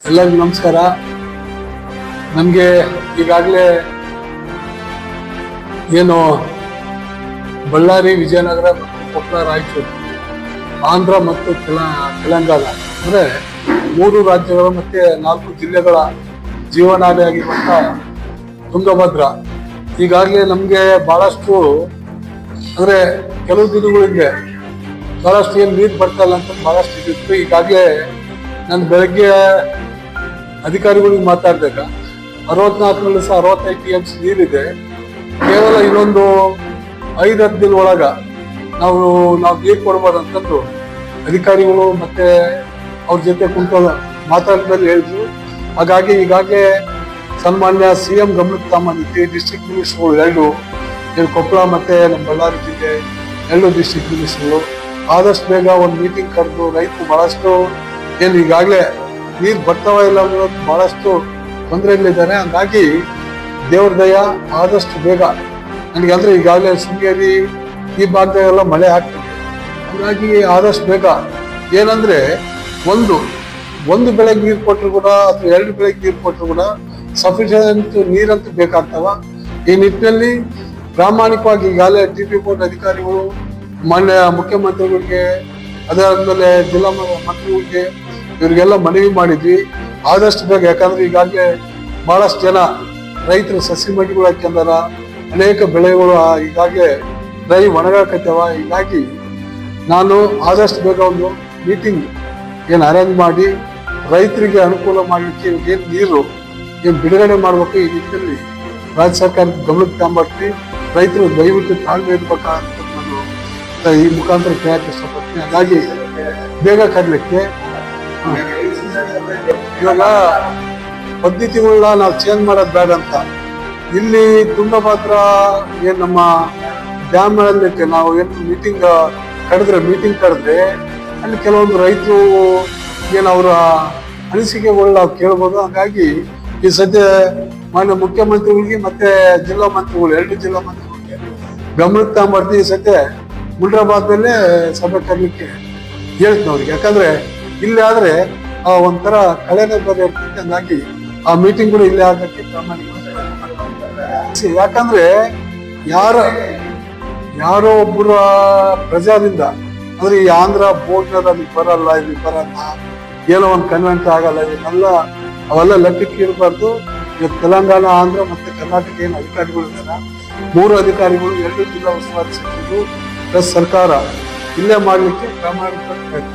ಎಲ್ಲರಿಗೂ ನಮಸ್ಕಾರ. ನಮಗೆ ಈಗಾಗಲೇ ಏನು ಬಳ್ಳಾರಿ, ವಿಜಯನಗರ ಮತ್ತು ಕೊಪ್ಪಳ, ರಾಯಚೂರು, ಆಂಧ್ರ ಮತ್ತು ತೆಲಂಗಾಣ ಅಂದರೆ 3 ರಾಜ್ಯಗಳು ಮತ್ತು 4 ಜಿಲ್ಲೆಗಳ ಜೀವನಾಡಿಯಾಗಿರುವಂಥ ತುಂಗಭದ್ರಾ ಈಗಾಗಲೇ ನಮಗೆ ಭಾಳಷ್ಟು ಅಂದರೆ ಕೆಲವು ದಿನಗಳಿಂದ ಭಾಳಷ್ಟು ಏನು ನೀರು ಬರ್ತಾ ಇಲ್ಲ ಅಂತ ಭಾಳಷ್ಟು ಇದಿತ್ತು. ಈಗಾಗಲೇ ನಾನು ಬೆಳಗ್ಗೆ ಅಧಿಕಾರಿಗಳಿಗೆ ಮಾತಾಡಿದಾಗ 64ರಲ್ಲಿ 65 TMC ನೀರಿದೆ. ಕೇವಲ ಇನ್ನೊಂದು 5-10 ದಿನ ಒಳಗ ನಾವು ನೀರು ಕೊಡ್ಬೋದಂತಂದು ಅಧಿಕಾರಿಗಳು ಮತ್ತೆ ಅವ್ರ ಜೊತೆ ಕುಂತು ಮಾತಾಡಿದ್ಮೇಲೆ ಹೇಳಿದ್ರು. ಹಾಗಾಗಿ ಈಗಾಗಲೇ ಸನ್ಮಾನ್ಯ CM ಗಮನಕ್ಕೆ ತಗೊಂಡಿದ್ವಿ. ಡಿಸ್ಟ್ರಿಕ್ಟ್ ಮಿನಿಸ್ಟರ್ಗಳು 2 ಕೊಪ್ಪಳ ಮತ್ತೆ ನಮ್ಮ ಬಳ್ಳಾರಿ ಜಿಲ್ಲೆ 2 ಡಿಸ್ಟ್ರಿಕ್ಟ್ ಮಿನಿಸ್ಟರ್ಗಳು ಆದಷ್ಟು ಬೇಗ ಒಂದು ಮೀಟಿಂಗ್ ಕರೆದು ರೈತರು ಬಹಳಷ್ಟು ಏನು ಈಗಾಗಲೇ ನೀರು ಬರ್ತಾವ ಇಲ್ಲ ಅನ್ನೋದು ಬಹಳಷ್ಟು ತೊಂದರೆಗಳಿದ್ದಾರೆ. ಹಂಗಾಗಿ ದೇವ್ರ ದಯ ಆದಷ್ಟು ಬೇಗ ನನಗೆ ಅಂದ್ರೆ ಈಗಾಗಲೇ ಶೃಂಗೇರಿ ಈ ಭಾಗದಾಗೆಲ್ಲ ಮಳೆ ಆಗ್ತದೆ. ಹಾಗಾಗಿ ಆದಷ್ಟು ಬೇಗ ಏನಂದ್ರೆ ಒಂದು ಬೆಳೆಗೆ ನೀರು ಕೊಟ್ಟರು ಕೂಡ ಅಥವಾ 2 ಬೆಳೆಗೆ ನೀರು ಕೊಟ್ಟರು ಕೂಡ ಸಫಿಷಿಯಂಟ್ ನೀರಂತೂ ಬೇಕಾಗ್ತಾವ. ಈ ನಿಟ್ಟಿನಲ್ಲಿ ಪ್ರಾಮಾಣಿಕವಾಗಿ ಈಗಾಗಲೇ TP ಬೋರ್ಡ್ ಅಧಿಕಾರಿಗಳು ಮಾನ್ಯ ಮುಖ್ಯಮಂತ್ರಿಗಳಿಗೆ ಅದಾದ್ಮೇಲೆ ಜಿಲ್ಲಾ ಮಂತ್ರಿಗಳಿಗೆ ಇವ್ರಿಗೆಲ್ಲ ಮನವಿ ಮಾಡಿದ್ವಿ ಆದಷ್ಟು ಬೇಗ. ಯಾಕಂದ್ರೆ ಈಗಾಗಲೇ ಬಹಳಷ್ಟು ಜನ ರೈತರು ಸಸಿ ಮಡಿಗಳು ಹಾಕ್ಯಂದಾರ, ಅನೇಕ ಬೆಳೆಗಳು ಈಗಾಗಲೇ ಒಣಗಾಕತ್ತವ. ಹೀಗಾಗಿ ನಾನು ಆದಷ್ಟು ಬೇಗ ಒಂದು ಮೀಟಿಂಗ್ ಏನು ಅರೇಂಜ್ ಮಾಡಿ ರೈತರಿಗೆ ಅನುಕೂಲ ಮಾಡಲಿಕ್ಕೆ ಏನು ನೀರು ಏನು ಬಿಡುಗಡೆ ಮಾಡ್ಬೇಕು ಈ ನಿಟ್ಟಿನಲ್ಲಿ ರಾಜ್ಯ ಸರ್ಕಾರ ಗಮನಕ್ಕೆ ತಗೊಂಡ್ಬರ್ತೀವಿ. ರೈತರು ದಯವಿಟ್ಟು ತಾಳ್ಮೆ ಇರ್ಬೇಕಂತ ನಾನು ಈ ಮುಖಾಂತರ ಕೇಳಕ್ಕೆ ಇಷ್ಟಪಡ್ತೀನಿ. ಹಾಗಾಗಿ ಬೇಗ ಕರೀಲಿಕ್ಕೆ ಇವಾಗ ಪದ್ಧತಿಗಳನ್ನ ನಾವು ಚೇಂಜ್ ಮಾಡೋದು ಬೇಡ ಅಂತ ಇಲ್ಲಿ ತುಂಗಭದ್ರಾ ಏನ್ ನಮ್ಮ ಡ್ಯಾಮ್ ಅಲ್ಲಿ ನಾವು ಏನು ಮೀಟಿಂಗ್ ಕರೆದ್ರೆ ಅಲ್ಲಿ ಕೆಲವೊಂದು ರೈತರು ಏನು ಅವರ ಅನಿಸಿಕೆಗಳು ನಾವು ಕೇಳ್ಬೋದು. ಹಾಗಾಗಿ ಈ ಸದ್ಯ ಮಾನ್ಯ ಮುಖ್ಯಮಂತ್ರಿಗಳಿಗೆ ಮತ್ತೆ ಜಿಲ್ಲಾ ಮಂತ್ರಿಗಳು 2 ಜಿಲ್ಲಾ ಮಂತ್ರಿಗಳಿಗೆ ಗಮನಕ್ಕೆ ತಗೊಂಡ್ಬರ್ತೀವಿ. ಈ ಸದ್ಯ ಮುಲ್ರಾಬಾದ್ನಲ್ಲೇ ಸಭೆ ಕರೀಲಿಕ್ಕೆ ಹೇಳ್ತೀನಿ ಅವ್ರಿಗೆ. ಯಾಕಂದ್ರೆ ಇಲ್ಲಿ ಆದ್ರೆ ಒಂಥರ ಕಳೆನೇ ಬೇರೆ ಇರ್ತೈತೆ. ಹಂಗಾಗಿ ಆ ಮೀಟಿಂಗ್ಗಳು ಇಲ್ಲಿ ಆಗಕ್ಕೆ ಪ್ರಾಮಾಣಿಕವಾಗಿ ಯಾಕಂದ್ರೆ ಯಾರೋ ಒಬ್ಬರ ಪ್ರಜಾದಿಂದ ಅಂದ್ರೆ ಈ ಆಂಧ್ರ ಬೋರ್ಡ್ನಲ್ಲಿ ಅಲ್ಲಿ ಬರಲ್ಲ, ಇಲ್ಲಿ ಬರಲ್ಲ, ಏನೋ ಒಂದು ಕನ್ವೆಂಟ್ ಆಗಲ್ಲ, ಅವೆಲ್ಲ ಲೆಕ್ಕಕ್ಕೆ ಇರಬಾರ್ದು. ಇವತ್ತು ತೆಲಂಗಾಣ, ಆಂಧ್ರ ಮತ್ತೆ ಕರ್ನಾಟಕ ಏನು ಅಧಿಕಾರಿಗಳು ಇದ್ದಾರೆ 3 ಅಧಿಕಾರಿಗಳು 2 ಜಿಲ್ಲಾ ಉಸ್ತುವಾರಿ ಸಚಿವರು ಪ್ಲಸ್ ಸರ್ಕಾರ ಇಲ್ಲೇ ಮಾಡ್ಲಿಕ್ಕೆ ಪ್ರಾಮಾಣಿಕ ಪ್ರಯತ್ನ.